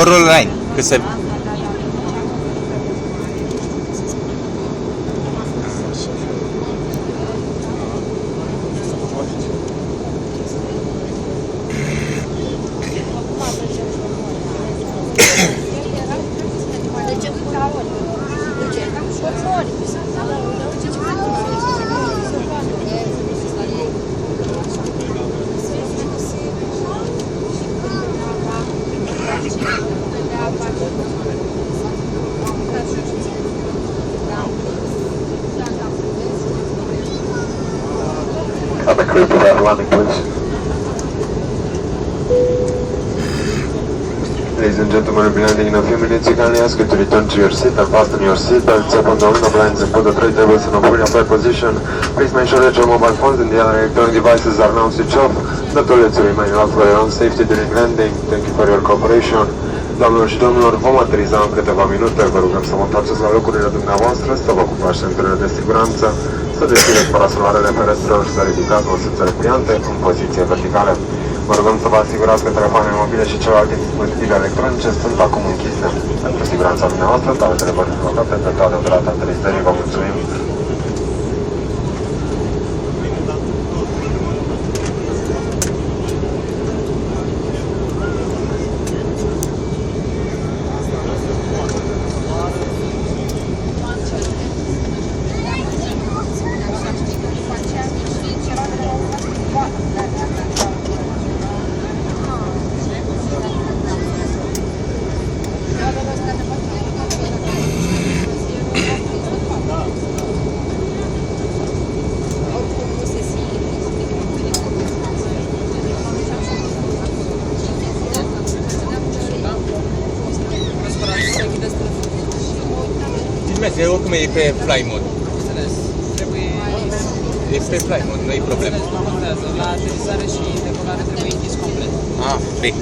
Borul line, că se... I'm a crew for that landing, please. Ladies and gentlemen, we'll be landing in a few minutes. You kindly ask you to return to your seat and fasten your seatbelts up on the window blinds and put the tray tables in a fully upright position. Please make sure that your mobile phones and the other electronic devices are now switched off. The toilets will remain locked for your own safety during landing. Thank you for your cooperation. Doamnelor și domnilor, vom ateriza în câteva minute. Vă rugăm să vă întoarceți la locurile dumneavoastră, să vă ocupați centurile de siguranță, să deschideți parasolarele ferestrelor și să ridicați măsuțele pliante în poziție verticală. Vă rugăm să vă asigurați că telefoanele mobile și celelalte dispozitive electronice sunt acum închise. Pentru siguranța dumneavoastră, toaletele vor fi blocate pe toată durata aterizării. Vă mulțumim! Filmeze, oricum e pe fly mode. Înțeles. Trebuie... E pe fly mode, nu e problemă. Nu contează. La aterizare și decolare trebuie închis complet. Ah, bine.